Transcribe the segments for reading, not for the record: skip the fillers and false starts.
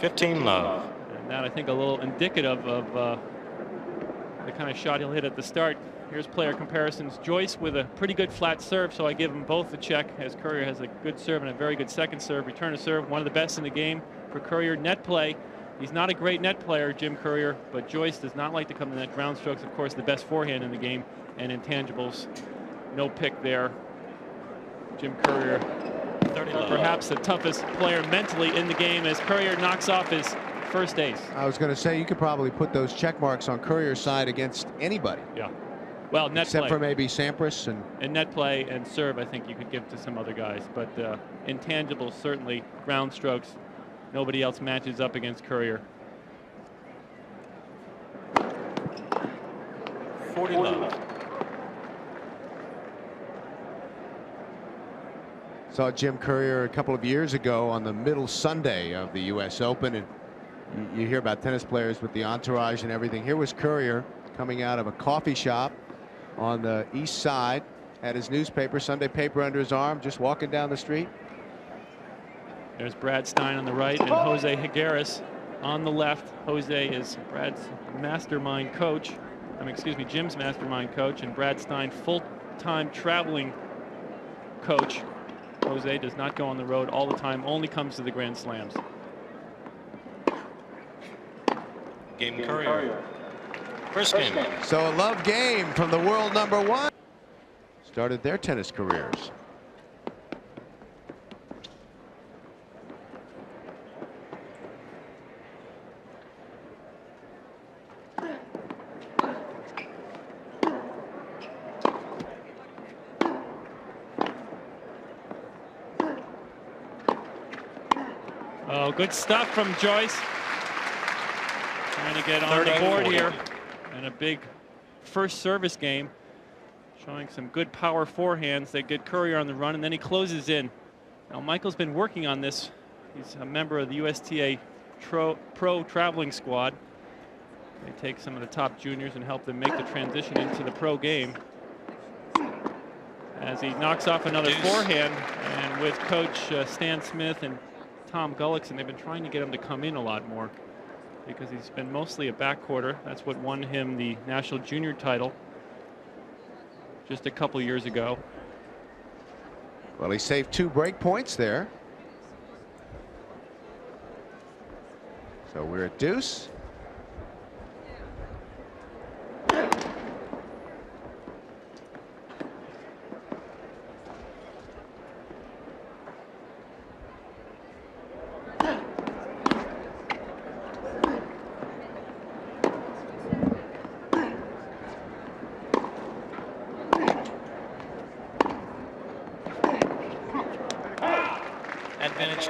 15 love. And that, I think, a little indicative of the kind of shot he'll hit at the start. Here's player comparisons. Joyce with a pretty good flat serve, so I give him both a check, as Courier has a good serve and a very good second serve. Return to serve, one of the best in the game for Courier. Net play, he's not a great net player, Jim Courier, but Joyce does not like to come to net. Ground strokes, of course, the best forehand in the game, and intangibles, no pick there. Jim Courier, perhaps the toughest player mentally in the game, as Courier knocks off his first ace. I was going to say, you could probably put those check marks on Courier's side against anybody. Yeah. Well, net except play. for maybe Sampras and net play and serve, I think you could give to some other guys, but intangibles, certainly ground strokes, nobody else matches up against Courier. 40 love. Saw Jim Courier a couple of years ago on the middle Sunday of the US Open, and you hear about tennis players with the entourage and everything. Here was Courier coming out of a coffee shop on the east side, had his newspaper, Sunday paper under his arm, just walking down the street. There's Brad Stein on the right and Jose Higueras on the left. Jose is Brad's mastermind coach. Excuse me, Jim's mastermind coach, and Brad Stein, full-time traveling coach. Jose does not go on the road all the time, only comes to the Grand Slams. Game Courier. First game. So a love game from the world #1. Started their tennis careers. Oh, good stuff from Joyce. Trying to get on the board here. And a big first service game, showing some good power forehands. They get Courier on the run, and then he closes in. Now Michael's been working on this. He's a member of the USTA Pro Traveling Squad. They take some of the top juniors and help them make the transition into the pro game. As he knocks off another forehand, and with Coach Stan Smith and Tom Gullickson, they've been trying to get him to come in a lot more, because he's been mostly a backcourter. That's what won him the national junior title just a couple years ago. Well, he saved 2 break points there. So we're at deuce.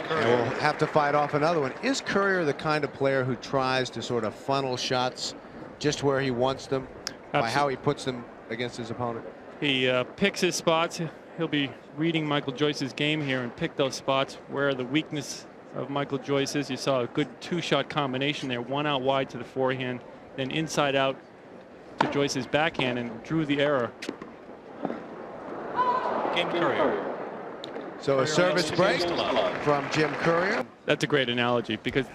We'll have to fight off another one. Is Courier the kind of player who tries to sort of funnel shots just where he wants them by how he puts them against his opponent? He picks his spots. He'll be reading Michael Joyce's game here and pick those spots where the weakness of Michael Joyce is. You saw a good 2-shot combination there, one out wide to the forehand, then inside out to Joyce's backhand, and drew the error. Game Courier. So a service break from Jim Courier. That's a great analogy, because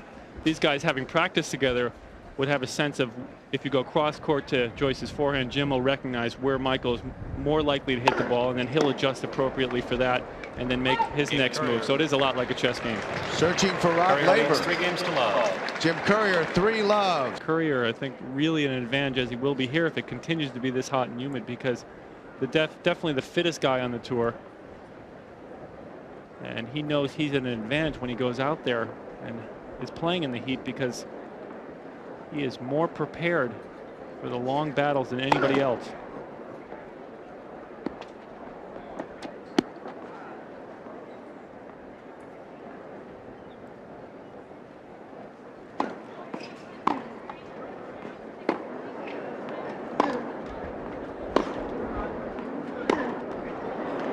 these guys, having practiced together, would have a sense of, if you go cross court to Joyce's forehand, Jim will recognize where Michael is more likely to hit the ball, and then he'll adjust appropriately for that and then make his next move. So it is a lot like a chess game. Searching for Rob Laver. 3 games to love. Jim Courier, 3 love. Courier, I think, really an advantage, as he will be here if it continues to be this hot and humid, because definitely the fittest guy on the tour. And he knows he's at an advantage when he goes out there and is playing in the heat, because he is more prepared for the long battles than anybody else.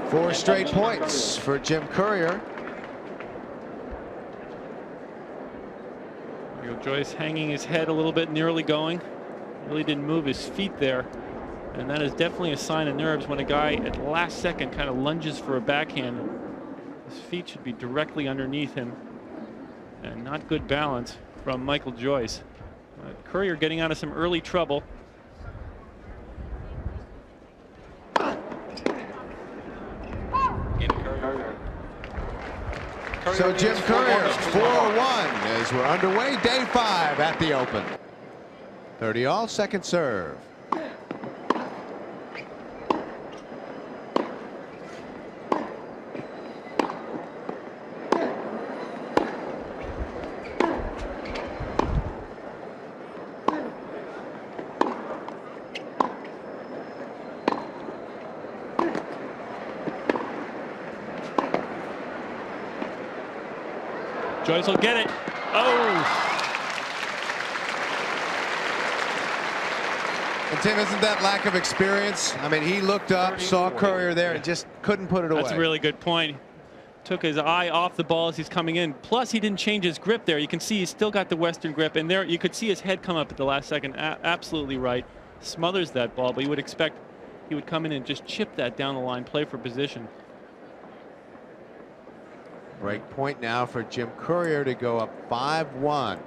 Four straight points for Jim Courier. Joyce hanging his head a little bit, nearly going. Really didn't move his feet there. And that is definitely a sign of nerves when a guy at the last second kind of lunges for a backhand. His feet should be directly underneath him. And not good balance from Michael Joyce. Courier getting out of some early trouble. So Jim Courier 4-1 as we're underway, day 5 at the Open. 30 all, second serve. Joyce will get it. Oh! And Tim, isn't that lack of experience? I mean, he looked up, saw Courier there, and just couldn't put it away. That's a really good point. Took his eye off the ball as he's coming in. Plus, he didn't change his grip there. You can see he's still got the Western grip, and there you could see his head come up at the last second. Absolutely right. Smothers that ball, but you would expect he would come in and just chip that down the line, play for position. Break point now for Jim Courier to go up 5-1.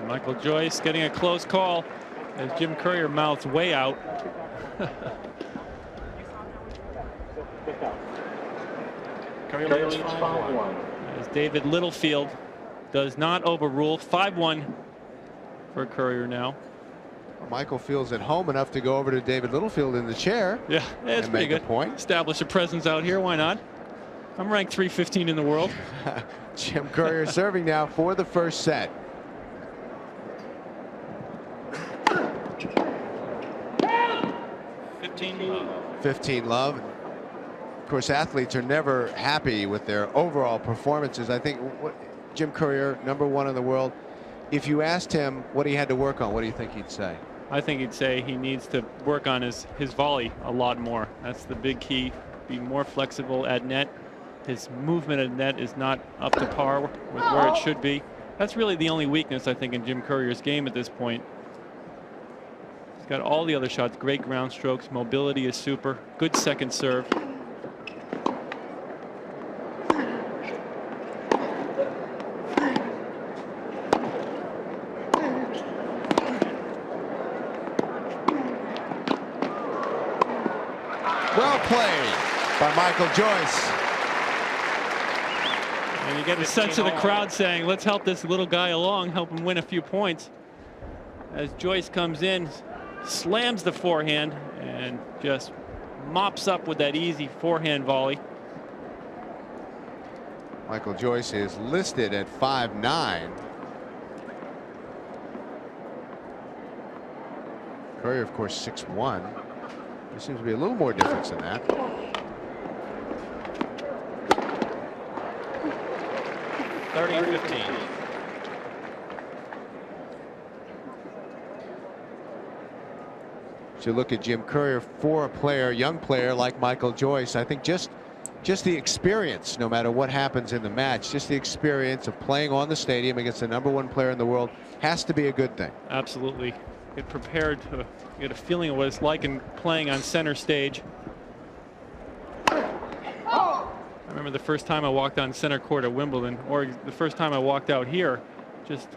Michael Joyce getting a close call as Jim Courier mouths way out. As David Littlefield does not overrule. 5-1 for Courier now. Michael feels at home enough to go over to David Littlefield in the chair. Yeah, it's and pretty make good. a point. Establish a presence out here. Why not? I'm ranked 315 in the world. Jim Courier serving now for the first set. Love. 15 love. Of course, athletes are never happy with their overall performances. I think Jim Courier, #1 in the world, if you asked him what he had to work on, what do you think he'd say? I think he'd say he needs to work on his volley a lot more. That's the big key. Be more flexible at net. His movement at net is not up to par with where it should be. That's really the only weakness, I think, in Jim Courier's game at this point. He's got all the other shots, great ground strokes, mobility is super, good second serve. Well played by Michael Joyce. And you get a sense of the crowd saying, let's help this little guy along, help him win a few points. As Joyce comes in, slams the forehand and just mops up with that easy forehand volley. Michael Joyce is listed at 5'9". Courier, of course, 6'1". There seems to be a little more difference than that. (30-15). So look at Jim Courier for a player, young player like Michael Joyce. I think just the experience, no matter what happens in the match, just the experience of playing on the stadium against the #1 player in the world has to be a good thing. Absolutely. Get prepared to get a feeling of what it's like in playing on center stage. I remember the first time I walked on center court at Wimbledon, or the first time I walked out here, just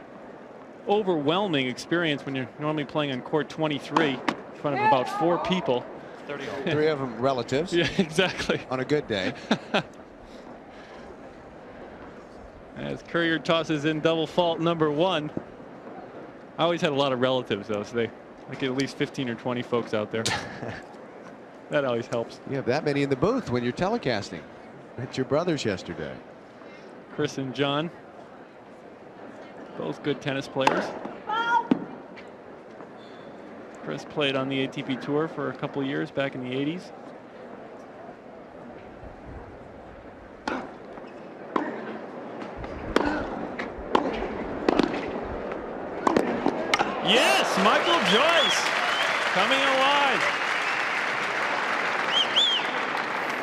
overwhelming experience when you're normally playing on court 23 in front of about 4 people. 30 all. 3 of them relatives. Yeah, exactly. On a good day. As Courier tosses in double fault #1. I always had a lot of relatives, though, so I get at least 15 or 20 folks out there. That always helps. You have that many in the booth when you're telecasting. Met your brothers yesterday. Chris and John, both good tennis players. Chris played on the ATP Tour for a couple of years back in the 80s. Yes, Michael Joyce coming alive.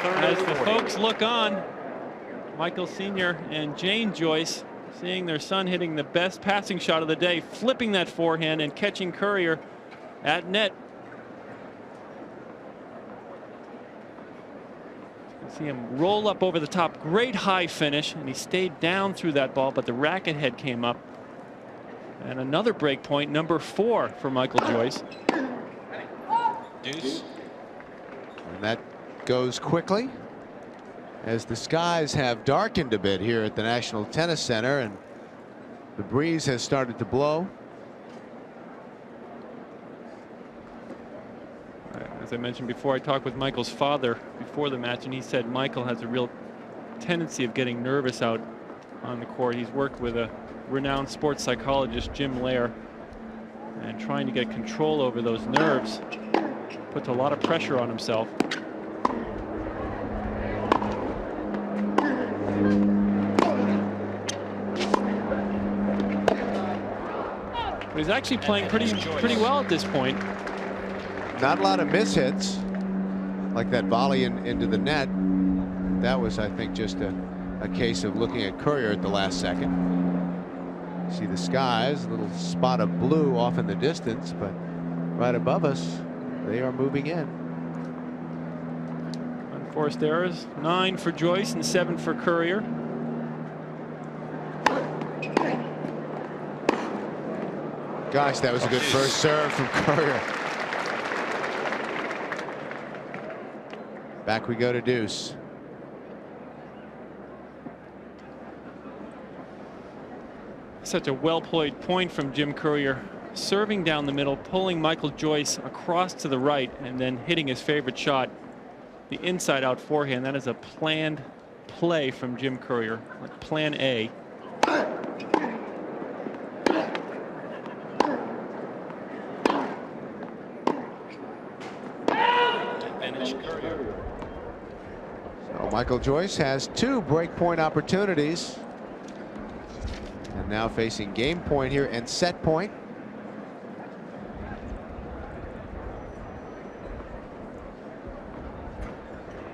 As the folks look on, Michael Sr. and Jane Joyce seeing their son hitting the best passing shot of the day, flipping that forehand and catching Courier at net. You can see him roll up over the top. Great high finish, and he stayed down through that ball, but the racket head came up. And another break point, number 4 for Michael Joyce. Deuce. And that goes quickly as the skies have darkened a bit here at the National Tennis Center, and the breeze has started to blow. As I mentioned before, I talked with Michael's father before the match, and he said Michael has a real tendency of getting nervous out on the court. He's worked with a renowned sports psychologist, Jim Courier, and trying to get control over those nerves puts a lot of pressure on himself. But he's actually playing pretty well at this point. Not a lot of mishits, like that volley into the net. That was, I think, just a case of looking at Courier at the last second. See the skies, a little spot of blue off in the distance, but right above us, they are moving in. Unforced errors, 9 for Joyce and 7 for Courier. Gosh, that was a good first serve from Courier. Back we go to deuce. Such a well-played point from Jim Courier, serving down the middle, pulling Michael Joyce across to the right, and then hitting his favorite shot, the inside-out forehand. That is a planned play from Jim Courier, like plan A. So Michael Joyce has 2 breakpoint opportunities. And now facing game point here and set point.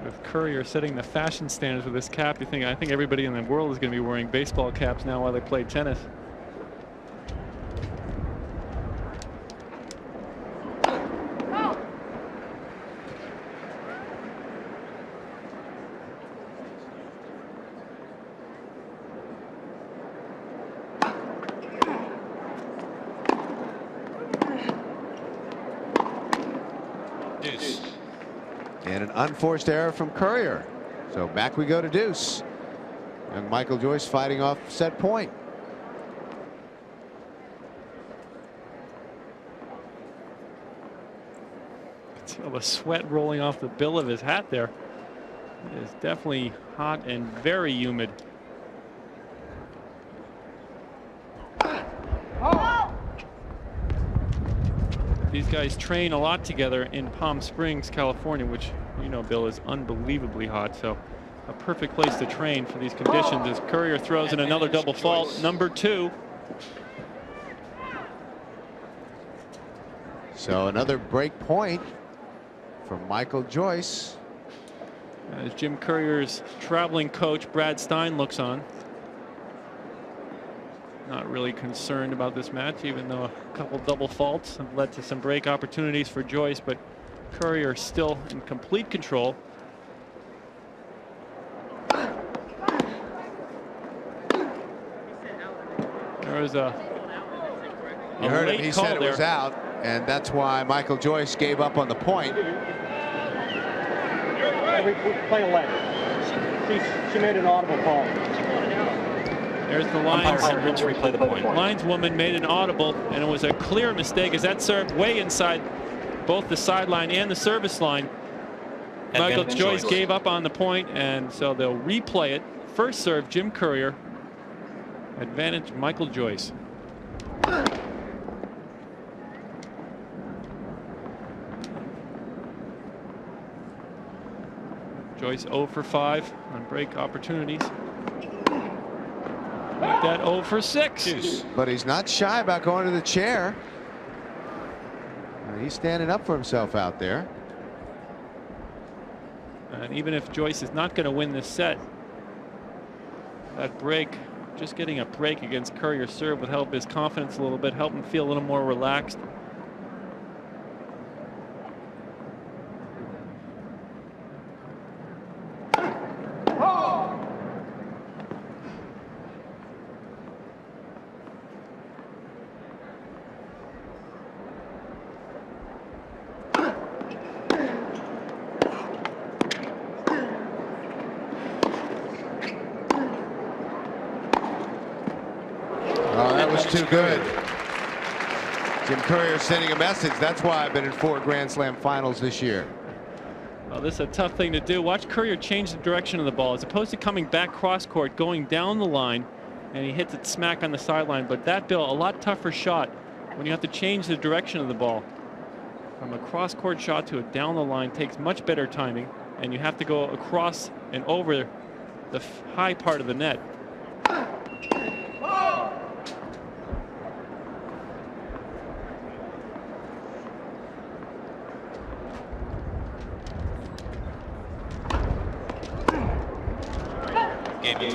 With Courier setting the fashion standards with this cap, I think everybody in the world is going to be wearing baseball caps now while they play tennis. And an unforced error from Courier. So back we go to deuce. And Michael Joyce fighting off set point. Feel the sweat rolling off the bill of his hat there. It is definitely hot and very humid. These guys train a lot together in Palm Springs, California, which, you know, Bill, is unbelievably hot. So a perfect place to train for these conditions as Courier throws in another double fault, number 2. So another break point from Michael Joyce. As Jim Courier's traveling coach, Brad Stein, looks on. Not really concerned about this match, even though a couple double faults have led to some break opportunities for Joyce, but Courier still in complete control. There was a You heard him, late he call said it there. was out, and that's why Michael Joyce gave up on the point. Play a leg. She made an audible call. There's the lines. Umpire to replay the point. Lineswoman made an audible, and it was a clear mistake as that served way inside both the sideline and the service line. Michael Joyce gave up on the point, and so they'll replay it. First serve, Jim Courier. Advantage, Michael Joyce. Joyce 0 for 5 on break opportunities. Like that 0 for 6. But he's not shy about going to the chair. He's standing up for himself out there. And even if Joyce is not going to win this set, that break, just getting a break against Courier's serve would help his confidence a little bit, help him feel a little more relaxed. Too good. Jim Courier sending a message. That's why I've been in 4 Grand Slam finals this year. Well, this is a tough thing to do. Watch Courier change the direction of the ball as opposed to coming back cross court, going down the line, and he hits it smack on the sideline. But that, Bill, a lot tougher shot when you have to change the direction of the ball. From a cross court shot to a down the line takes much better timing, and you have to go across and over the high part of the net.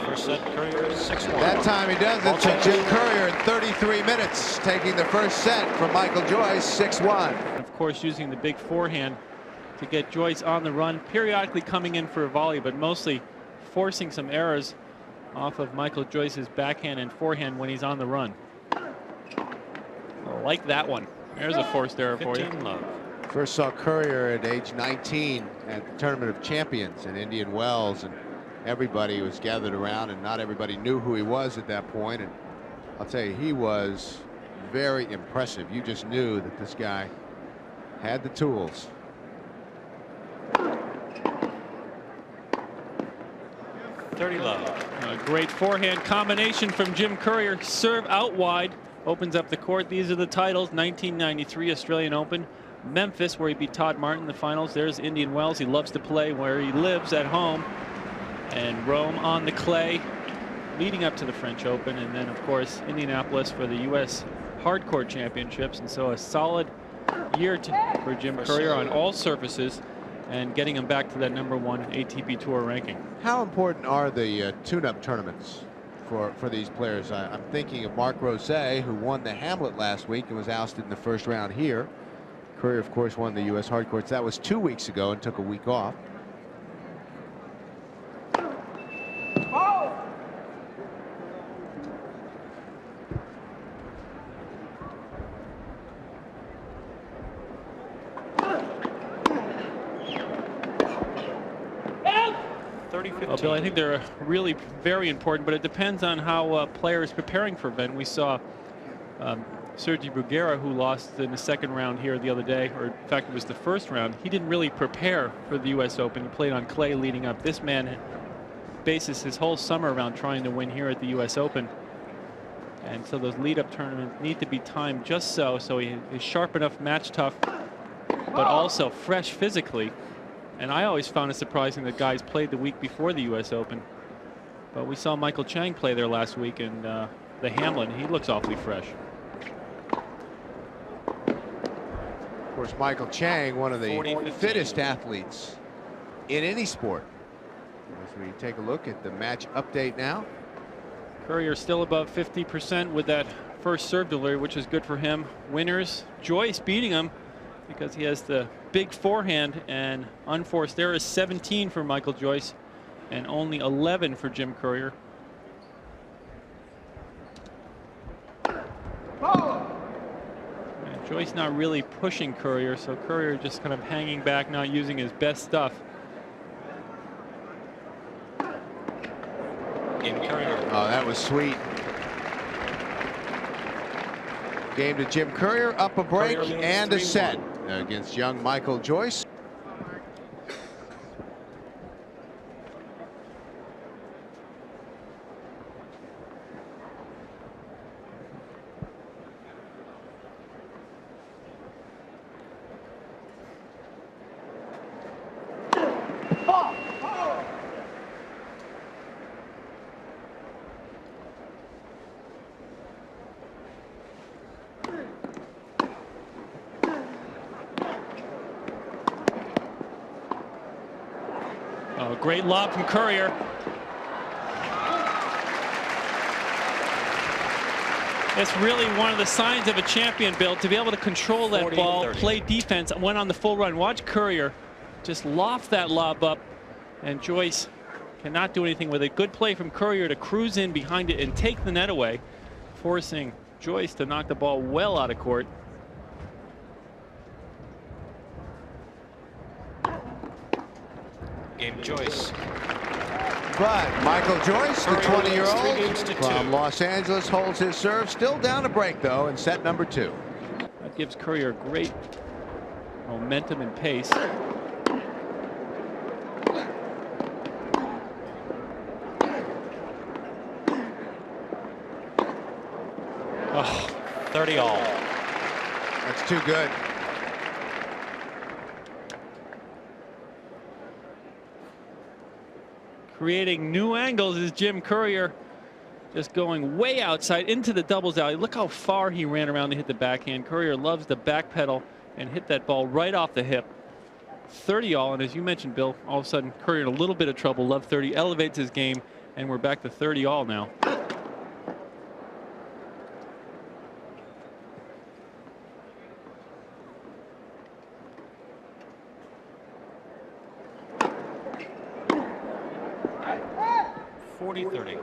First set, Courier 6-1. That time he does it to Jim Courier in 33 minutes, taking the first set from Michael Joyce, 6-1. Of course, using the big forehand to get Joyce on the run, periodically coming in for a volley, but mostly forcing some errors off of Michael Joyce's backhand and forehand when he's on the run. Like that one. There's a forced error for you. Love. First saw Courier at age 19 at the Tournament of Champions in Indian Wells, and everybody was gathered around, and not everybody knew who he was at that point. And I'll tell you, he was very impressive. You just knew that this guy had the tools. A great forehand combination from Jim Courier. Serve out wide, opens up the court. These are the titles: 1993 Australian Open, Memphis, where he beat Todd Martin in the finals. There's Indian Wells. He loves to play where he lives at home. And Rome on the clay leading up to the French Open, and then of course Indianapolis for the US Hardcourt Championships. And so a solid year for Jim Courier on all surfaces, and getting him back to that #1 ATP Tour ranking. How important are the tune-up tournaments for these players? I'm thinking of Marc Rosé, who won the Hamlet last week and was ousted in the first round here. Courier, of course, won the US Hardcourts. That was 2 weeks ago and took a week off. Well, Bill, I think they're really very important, but it depends on how a player is preparing for event. We saw Sergi Bruguera, who lost in the second round here the other day, or in fact it was the first round. He didn't really prepare for the US Open. He played on clay leading up. This man bases his whole summer around trying to win here at the US Open. And so those lead-up tournaments need to be timed just so he is sharp enough, match tough, but also fresh physically. And I always found it surprising that guys played the week before the US Open. But we saw Michael Chang play there last week in the Hamlin. He looks awfully fresh. Of course, Michael Chang, one of the fittest athletes in any sport. As we take a look at the match update now. Courier still above 50% with that first serve delivery, which is good for him. Winners, Joyce beating him because he has the big forehand, and unforced error is 17 for Michael Joyce and only 11 for Jim Courier. And Joyce not really pushing Courier, so Courier just kind of hanging back, not using his best stuff. Oh, that was sweet. Game to Jim Courier, up a break and a set against young Michael Joyce. Oh, great lob from Courier. It's really one of the signs of a champion, Bill, to be able to control that ball, play defense, went on the full run. Watch Courier just loft that lob up, and Joyce cannot do anything with it. Good play from Courier to cruise in behind it and take the net away, forcing Joyce to knock the ball well out of court. Game Joyce. But Michael Joyce, the Courier leads 3 games 20-year-old to from 2. Los Angeles, holds his serve. Still down a break, though, in set number 2. That gives Courier great momentum and pace. Oh, 30 all. That's too good. Creating new angles is Jim Courier, just going way outside into the doubles alley. Look how far he ran around to hit the backhand. Courier loves the back pedal and hit that ball right off the hip. 30 all, and as you mentioned, Bill, all of a sudden Courier in a little bit of trouble. Love 30 elevates his game, and we're back to 30 all now. .40-30.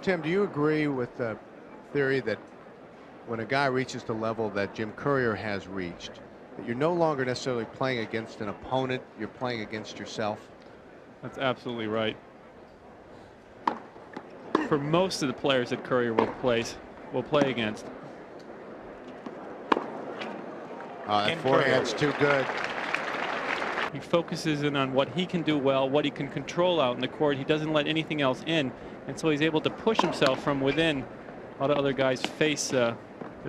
Tim, do you agree with the theory that when a guy reaches the level that Jim Courier has reached, that you're no longer necessarily playing against an opponent, you're playing against yourself? That's absolutely right. For most of the players that Courier will play against. That forehand's too good. He focuses in on what he can do well, what he can control out in the court. He doesn't let anything else in, and so he's able to push himself from within. A lot of other guys face, they're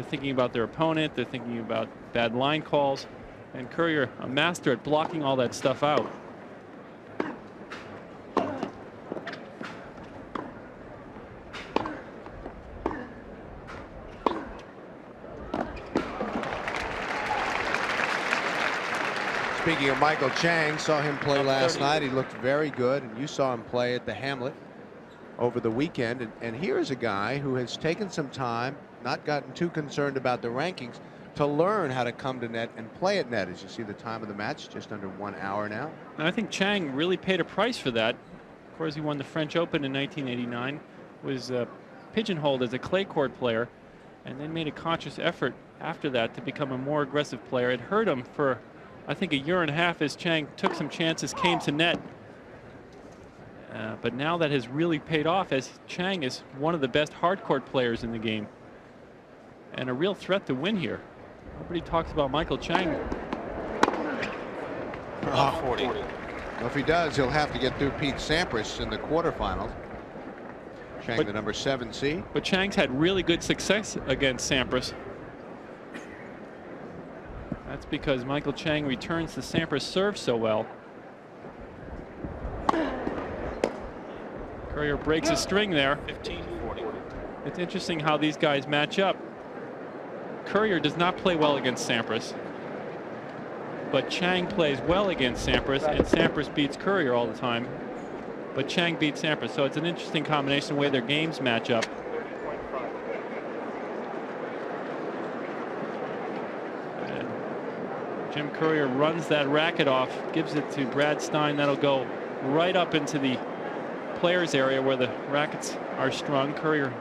thinking about their opponent, they're thinking about bad line calls, and Courier, a master at blocking all that stuff out. Speaking of Michael Chang, saw him play last night. He looked very good, and you saw him play at the Hamlet over the weekend. And here's a guy who has taken some time, not gotten too concerned about the rankings, to learn how to come to net and play at net. As you see the time of the match, just under 1 hour now. And I think Chang really paid a price for that. Of course, he won the French Open in 1989, was pigeonholed as a clay court player, and then made a conscious effort after that to become a more aggressive player. It hurt him for, I think, a year and a half as Chang took some chances, came to net. But now that has really paid off, as Chang is one of the best hard court players in the game and a real threat to win here. Nobody talks about Michael Chang. 40. Well, if he does, he'll have to get through Pete Sampras in the quarterfinals. Chang, the number 7 seed. But Chang's had really good success against Sampras. That's because Michael Chang returns the Sampras serve so well. Courier breaks a string there. 15-40. It's interesting how these guys match up. Courier does not play well against Sampras, but Chang plays well against Sampras, and Sampras beats Courier all the time, but Chang beats Sampras. So it's an interesting combination, the way their games match up. And Jim Courier runs that racket off, gives it to Brad Stein. That'll go right up into the players area where the rackets are strung. Courier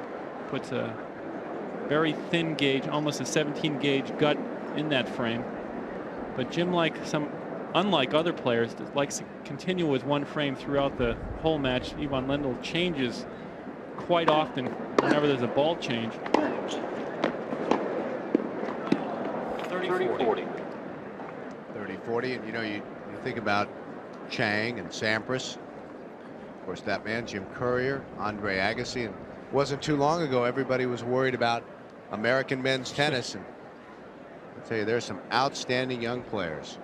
puts a very thin gauge, almost a 17 gauge gut in that frame. But Jim, unlike other players, likes to continue with one frame throughout the whole match. Ivan Lendl changes quite often whenever there's a ball change. 30-40. 30-40, and you think about Chang and Sampras. Of course, that man, Jim Courier, Andre Agassi, and it wasn't too long ago everybody was worried about American men's tennis, and I'll tell you, there's some outstanding young players.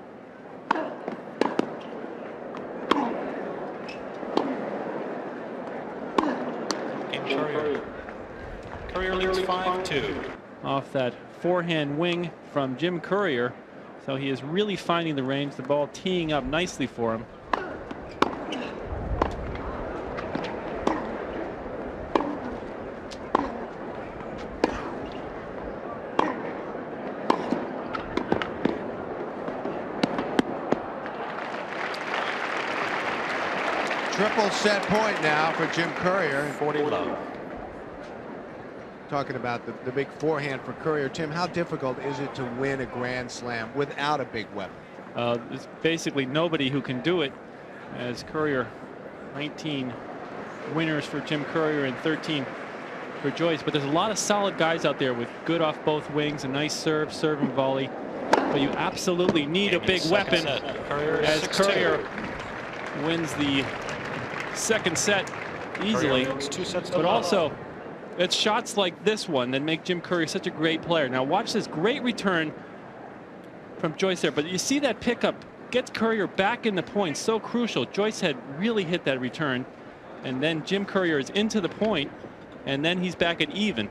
Courier leads 5-2. Off that forehand wing from Jim Courier. So he is really finding the range. The ball teeing up nicely for him. Triple set point now for Jim Courier. 40 love. Talking about the big forehand for Courier. Tim, how difficult is it to win a Grand Slam without a big weapon? There's basically nobody who can do it, as Courier, 19 winners for Jim Courier and 13 for Joyce. But there's a lot of solid guys out there with good off both wings, a nice serve and volley. But you absolutely need a big weapon, as Courier wins the second set easily. But also, it's shots like this one that make Jim Courier such a great player. Now watch this great return from Joyce there, but you see that pickup gets Courier back in the point, so crucial. Joyce had really hit that return, and then Jim Courier is into the point, and then he's back at even.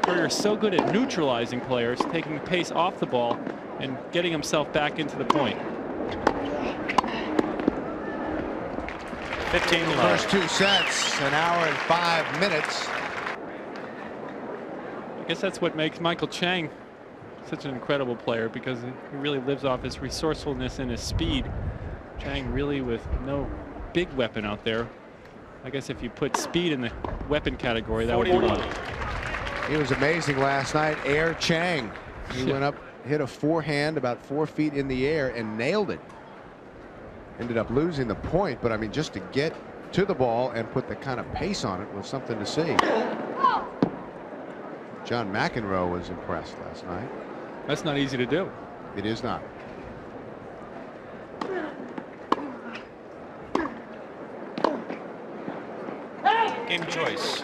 Courier is so good at neutralizing players, taking the pace off the ball and getting himself back into the point. 15 love. First 2 sets, an hour and 5 minutes. I guess that's what makes Michael Chang such an incredible player, because he really lives off his resourcefulness and his speed. Chang really with no big weapon out there. I guess if you put speed in the weapon category, that would be one. He was amazing last night. Air Chang. He went up, hit a forehand about 4 feet in the air and nailed it. Ended up losing the point, but I mean, just to get to the ball and put the kind of pace on it was something to see. John McEnroe was impressed last night. That's not easy to do. It is not. Game Joyce.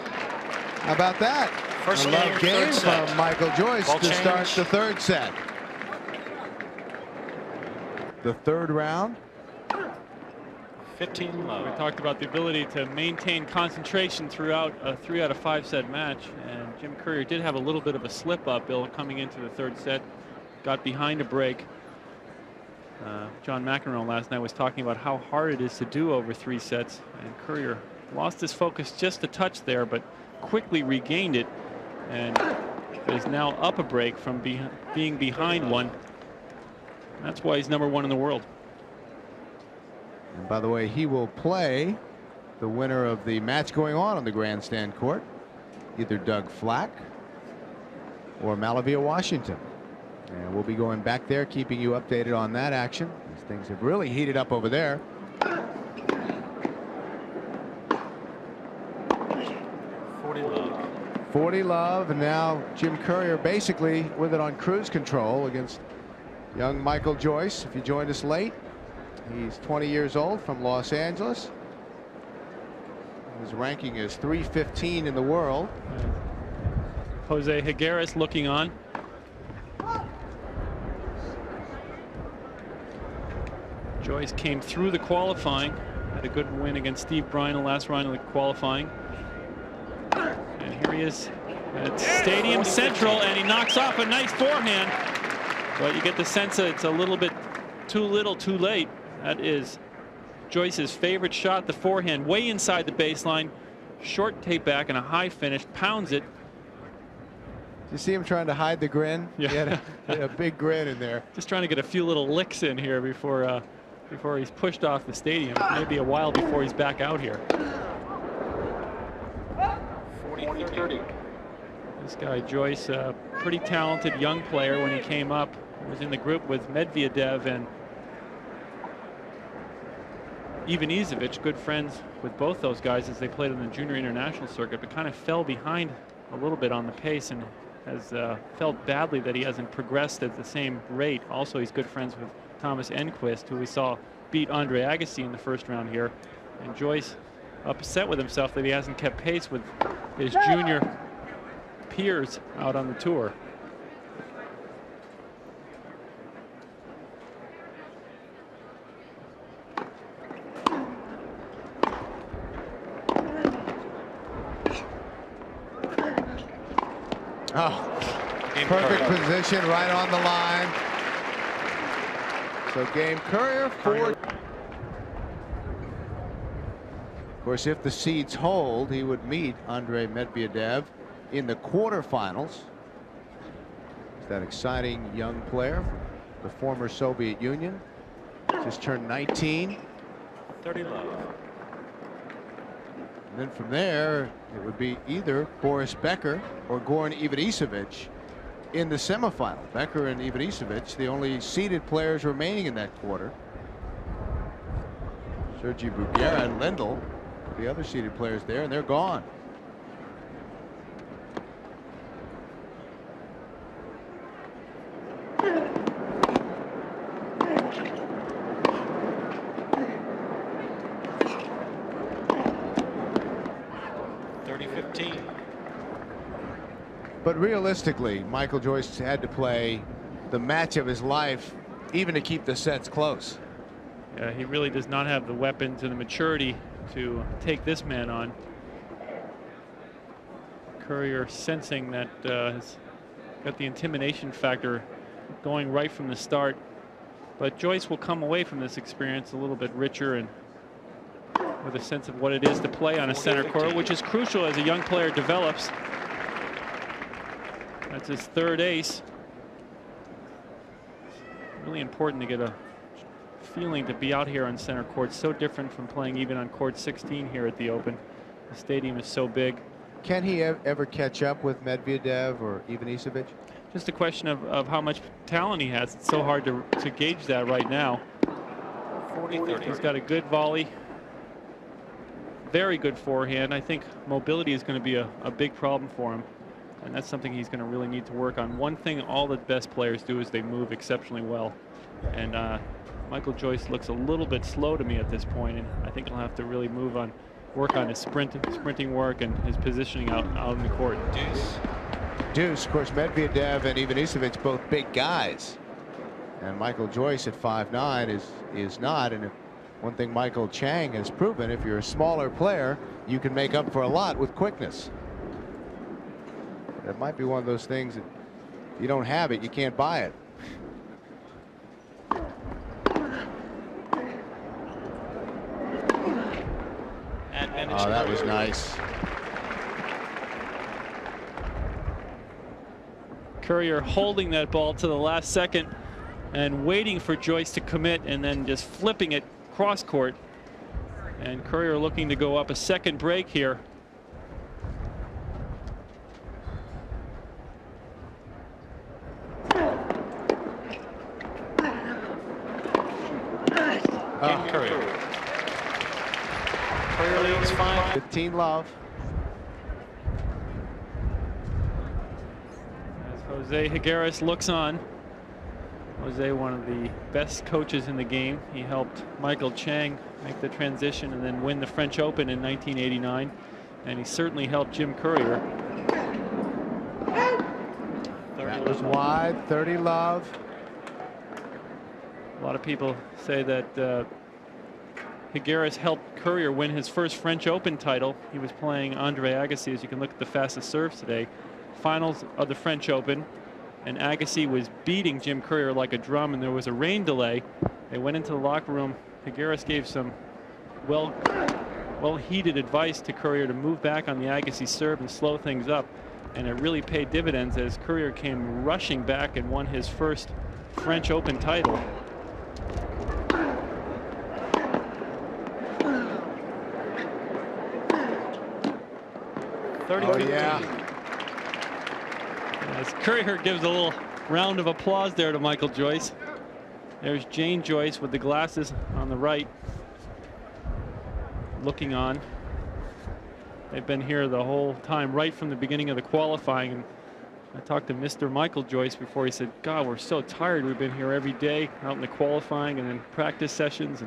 How about that? First a love game set. from Michael Joyce Ball to start change. the third set. The third round. 15 We love. talked about the ability to maintain concentration throughout a 3 out of 5 set match, and Jim Courier did have a little bit of a slip up, Bill, coming into the third set. Got behind a break. John McEnroe last night was talking about how hard it is to do over 3 sets, and Courier lost his focus just a touch there, but quickly regained it, and is now up a break from being behind one. That's why he's #1 in the world. And by the way, he will play the winner of the match going on the grandstand court, either Doug Flack or Malavia Washington. And we'll be going back there, keeping you updated on that action, as things have really heated up over there. 40 love. 40 love, and now Jim Courier basically with it on cruise control against young Michael Joyce. If you joined us late, he's 20 years old from Los Angeles. His ranking is 315 in the world. Jose Higueras looking on. Joyce came through the qualifying, had a good win against Steve Bryan the last round of the qualifying. And here he is at Stadium Central, and he knocks off a nice forehand. But you get the sense that it's a little bit too little, too late. That is Joyce's favorite shot, the forehand, way inside the baseline. Short tape back and a high finish, pounds it. You see him trying to hide the grin? Yeah. He had a big grin in there. Just trying to get a few little licks in here before he's pushed off the stadium. Maybe a while before he's back out here. 40-30. This guy Joyce, a pretty talented young player when he came up. He was in the group with Medvedev and Ivanisevic, good friends with both those guys as they played on the junior international circuit, but kind of fell behind a little bit on the pace and has felt badly that he hasn't progressed at the same rate. Also, he's good friends with Thomas Enquist, who we saw beat Andre Agassi in the first round here. And Joyce upset with himself that he hasn't kept pace with his junior peers out on the tour. Oh, Game perfect Courier. position right on the line. So game Courier 4. Of course, if the seeds hold, he would meet Andrei Medvedev in the quarterfinals. He's that exciting young player from the former Soviet Union. Just turned 19. 30 love. And then from there, it would be either Boris Becker or Goran Ivanisevic in the semifinal. Becker and Ivanisevic, the only seeded players remaining in that quarter. Sergei Bugera and Lendl, the other seeded players there, and they're gone. But realistically, Michael Joyce had to play the match of his life even to keep the sets close. Yeah, he really does not have the weapons and the maturity to take this man on. Courier sensing that has got the intimidation factor going right from the start. But Joyce will come away from this experience a little bit richer and with a sense of what it is to play on a center court, which is crucial as a young player develops. That's his third ace. Really important to get a feeling to be out here on center court. So different from playing even on court 16 here at the Open. The stadium is so big. Can he ever catch up with Medvedev or Ivanisevic? Just a question of how much talent he has. It's so hard to gauge that right now. 40-30. He's got a good volley. Very good forehand. I think mobility is going to be a big problem for him. And that's something he's going to really need to work on. One thing all the best players do is they move exceptionally well. And Michael Joyce looks a little bit slow to me at this point, and I think he'll have to really work on his sprinting work and his positioning out in the court. Deuce, of course, Medvedev and Ivanisevic both big guys. And Michael Joyce at 5'9" is not. And one thing Michael Chang has proven, if you're a smaller player, you can make up for a lot with quickness. That might be one of those things that you don't have it, you can't buy it. Oh, that was nice. Courier holding that ball to the last second and waiting for Joyce to commit and then just flipping it cross court. And Courier looking to go up a second break here. Courier. Courier leads 15 love. As Jose Higueras looks on. Jose, one of the best coaches in the game. He helped Michael Chang make the transition and then win the French Open in 1989. And he certainly helped Jim Courier. That was wide, 30 love. A lot of people say that Higueras helped Courier win his first French Open title. He was playing Andre Agassi, as you can look at the fastest serves today. Finals of the French Open, and Agassi was beating Jim Courier like a drum, and there was a rain delay. They went into the locker room. Higueras gave some well-heated advice to Courier to move back on the Agassi serve and slow things up, and it really paid dividends as Courier came rushing back and won his first French Open title. Oh, yeah. As Courier gives a little round of applause there to Michael Joyce. There's Jane Joyce with the glasses on the right, looking on. They've been here the whole time, right from the beginning of the qualifying. And I talked to Mr. Michael Joyce before. He said, God, we're so tired. We've been here every day out in the qualifying and then practice sessions.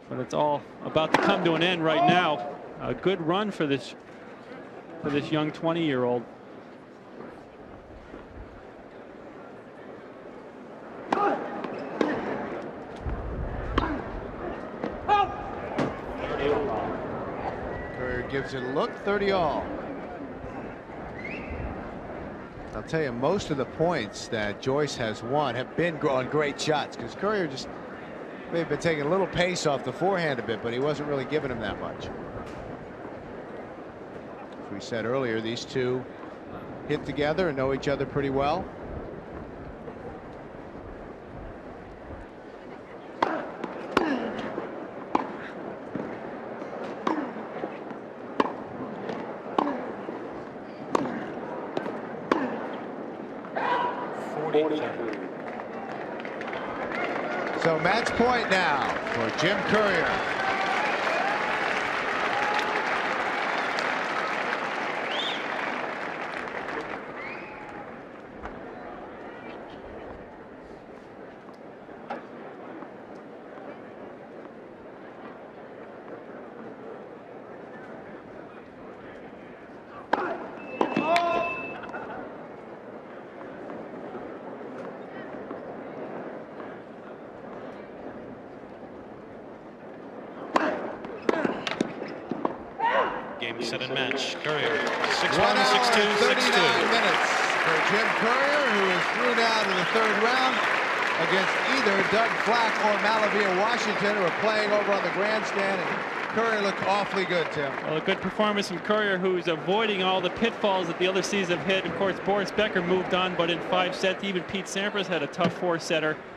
But it's all about to come to an end right now. A good run for this young 20-year-old. Courier gives it a look, 30 all. Now tell you, most of the points that Joyce has won have been on great shots, because Courier just may have been taking a little pace off the forehand a bit, but he wasn't really giving him that much. As we said earlier, these two hit together and know each other pretty well. So match point now for Jim Courier. Game, set, and match. Courier, 6-1, 6-2, 6-2. 39 minutes for Jim Courier, who is through now to the third round against either Doug Flack or Malavia Washington, who are playing over on the grandstand. And Courier looked awfully good, Tim. Well, a good performance from Courier, who's avoiding all the pitfalls that the other seas have hit. Of course, Boris Becker moved on, but in 5 sets, even Pete Sampras had a tough 4-setter.